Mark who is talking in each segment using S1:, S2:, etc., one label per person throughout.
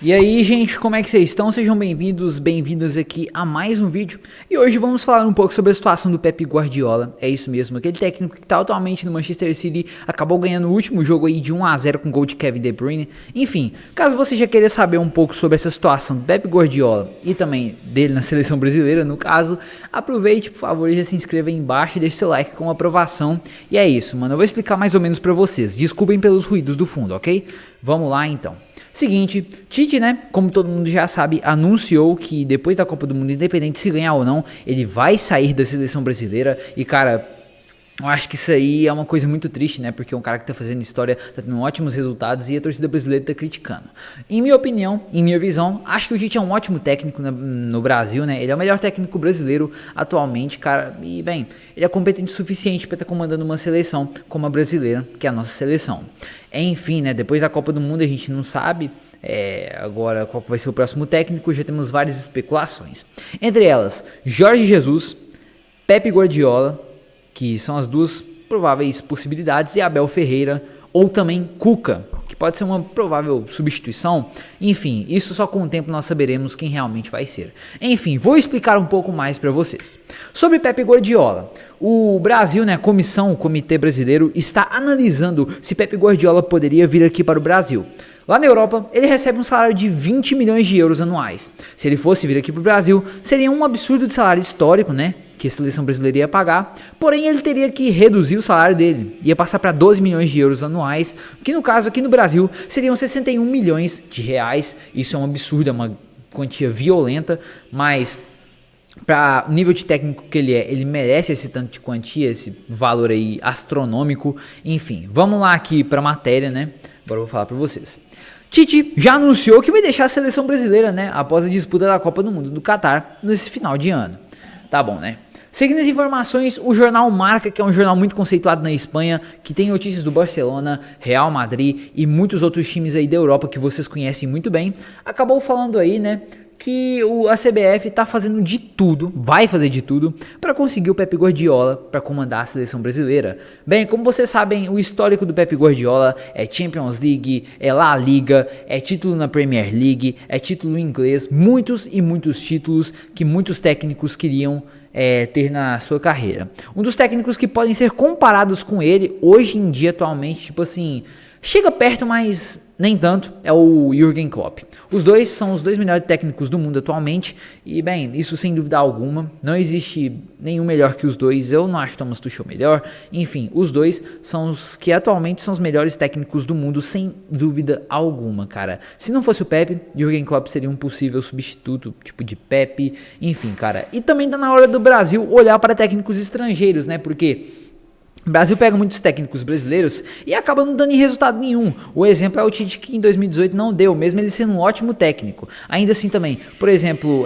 S1: E aí, gente, como é que vocês estão? Sejam bem-vindos, bem-vindas aqui a mais um vídeo. E hoje vamos falar um pouco sobre a situação do Pep Guardiola. É isso mesmo, aquele técnico que está atualmente no Manchester City, acabou ganhando o último jogo aí de 1 a 0 com gol de Kevin De Bruyne. Enfim, caso você já queira saber um pouco sobre essa situação do Pep Guardiola e também dele na seleção brasileira, no caso, aproveite, por favor, e já se inscreva aí embaixo e deixe seu like com aprovação. E é isso, mano, eu vou explicar mais ou menos pra vocês. Desculpem pelos ruídos do fundo, ok? Vamos lá, então. Seguinte, Tite, né, como todo mundo já sabe, anunciou que depois da Copa do Mundo, independente se ganhar ou não, ele vai sair da seleção brasileira. E cara, eu acho que isso aí é uma coisa muito triste, né, porque é um cara que tá fazendo história, tá tendo ótimos resultados e a torcida brasileira tá criticando. Em minha opinião, em minha visão, acho que o Tite é um ótimo técnico no Brasil, né, ele é o melhor técnico brasileiro atualmente, cara, e bem, ele é competente o suficiente para estar comandando uma seleção como a brasileira, que é a nossa seleção. Enfim, né, depois da Copa do Mundo a gente não sabe agora qual vai ser o próximo técnico, já temos várias especulações. Entre elas, Jorge Jesus, Pep Guardiola, que são as duas prováveis possibilidades, e Abel Ferreira, ou também Cuca, que pode ser uma provável substituição. Enfim, isso só com o tempo nós saberemos quem realmente vai ser. Enfim, vou explicar um pouco mais para vocês. Sobre Pep Guardiola, o Brasil, né, o Comitê Brasileiro, está analisando se Pep Guardiola poderia vir aqui para o Brasil. Lá na Europa, ele recebe um salário de 20 milhões de euros anuais. Se ele fosse vir aqui para o Brasil, seria um absurdo de salário histórico, né? Que a seleção brasileira ia pagar, porém ele teria que reduzir o salário dele, ia passar para 12 milhões de euros anuais, que no caso aqui no Brasil seriam 61 milhões de reais. Isso é um absurdo, é uma quantia violenta, mas para o nível de técnico que ele é, ele merece esse tanto de quantia, esse valor aí astronômico. Enfim, vamos lá aqui para a matéria, né? Agora eu vou falar para vocês. Tite já anunciou que vai deixar a seleção brasileira, né, após a disputa da Copa do Mundo do Catar nesse final de ano. Tá bom, né? Seguindo as informações, o jornal Marca, que é um jornal muito conceituado na Espanha, que tem notícias do Barcelona, Real Madrid e muitos outros times aí da Europa que vocês conhecem muito bem, acabou falando aí, né, que a CBF tá fazendo de tudo, vai fazer de tudo, para conseguir o Pep Guardiola para comandar a seleção brasileira. Bem, como vocês sabem, o histórico do Pep Guardiola é Champions League, é La Liga, é título na Premier League, é título inglês, muitos e muitos títulos que muitos técnicos queriam ter na sua carreira. Um dos técnicos que podem ser comparados com ele hoje em dia, atualmente, tipo assim, chega perto, mas nem tanto, é o Jürgen Klopp. Os dois são os dois melhores técnicos do mundo atualmente, e bem, isso sem dúvida alguma, não existe nenhum melhor que os dois. Eu não acho Thomas Tuchel melhor, enfim, os dois são os que atualmente são os melhores técnicos do mundo, sem dúvida alguma, cara. Se não fosse o Pep, Jürgen Klopp seria um possível substituto, tipo de Pep, enfim, cara. E também tá na hora do Brasil olhar para técnicos estrangeiros, né, porque o Brasil pega muitos técnicos brasileiros e acaba não dando em resultado nenhum. O exemplo é o Tite, que em 2018 não deu, mesmo ele sendo um ótimo técnico. Ainda assim também, por exemplo,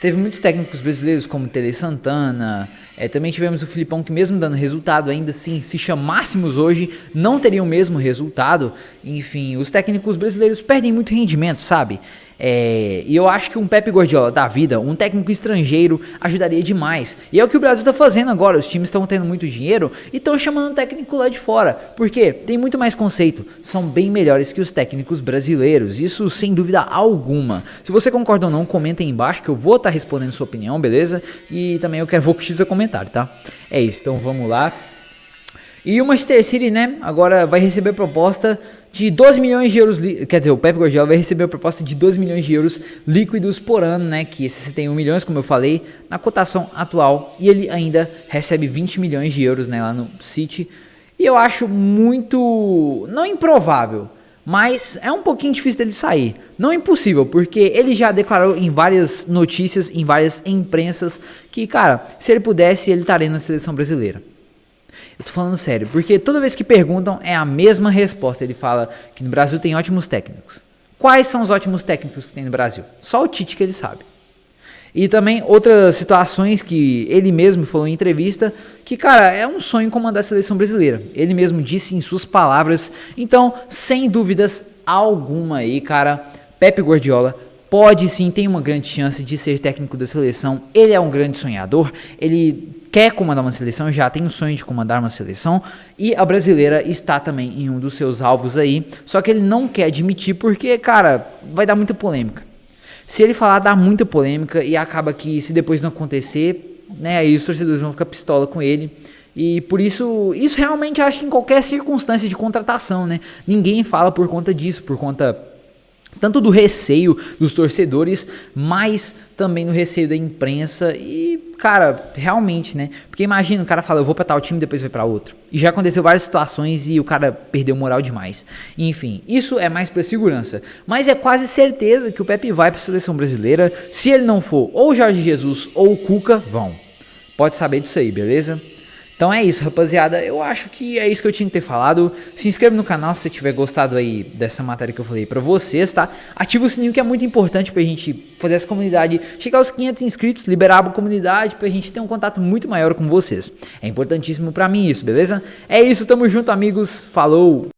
S1: teve muitos técnicos brasileiros como Tele Santana, também tivemos o Filipão, que mesmo dando resultado, ainda assim, se chamássemos hoje, não teria o mesmo resultado. Enfim, os técnicos brasileiros perdem muito rendimento, sabe? E eu acho que um Pep Guardiola da vida, um técnico estrangeiro, ajudaria demais. E é o que o Brasil está fazendo agora. Os times estão tendo muito dinheiro e estão chamando um técnico lá de fora. Porque tem muito mais conceito. São bem melhores que os técnicos brasileiros. Isso sem dúvida alguma. Se você concorda ou não, comenta aí embaixo que eu vou estar respondendo sua opinião, beleza? E também vou curtir seu comentário, tá? É isso, então vamos lá. E o Manchester City, né, agora vai receber proposta de 12 milhões de euros, quer dizer, o Pep Guardiola vai receber a proposta de 12 milhões de euros líquidos por ano, né, que esses 61 milhões, como eu falei, na cotação atual, e ele ainda recebe 20 milhões de euros, né, lá no City. E eu acho muito, não improvável, mas é um pouquinho difícil dele sair. Não impossível, porque ele já declarou em várias notícias, em várias imprensas, que, cara, se ele pudesse, ele estaria na seleção brasileira. Eu tô falando sério, porque toda vez que perguntam é a mesma resposta. Ele fala que no Brasil tem ótimos técnicos. Quais são os ótimos técnicos que tem no Brasil? Só o Tite que ele sabe. E também outras situações que ele mesmo falou em entrevista, que, cara, é um sonho comandar a seleção brasileira. Ele mesmo disse em suas palavras. Então, sem dúvidas alguma aí, cara, Pep Guardiola pode sim, tem uma grande chance de ser técnico da seleção. Ele é um grande sonhador, ele quer comandar uma seleção, já tem o sonho de comandar uma seleção, e a brasileira está também em um dos seus alvos aí, só que ele não quer admitir porque, cara, vai dar muita polêmica. Se ele falar, dá muita polêmica e acaba que se depois não acontecer, né, aí os torcedores vão ficar pistola com ele. E por isso realmente acho que em qualquer circunstância de contratação, né, ninguém fala por conta disso, por conta tanto do receio dos torcedores, mas também no receio da imprensa e, cara, realmente, né? Porque imagina, o cara fala, eu vou pra tal time, depois vai pra outro. E já aconteceu várias situações e o cara perdeu moral demais. Enfim, isso é mais pra segurança. Mas é quase certeza que o Pepe vai pra seleção brasileira. Se ele não for, ou o Jorge Jesus ou o Cuca, vão. Pode saber disso aí, beleza? Então é isso, rapaziada, eu acho que é isso que eu tinha que ter falado. Se inscreve no canal se você tiver gostado aí dessa matéria que eu falei pra vocês, tá? Ativa o sininho que é muito importante pra gente fazer essa comunidade chegar aos 500 inscritos, liberar a comunidade pra gente ter um contato muito maior com vocês. É importantíssimo pra mim isso, beleza? É isso, tamo junto, amigos, falou!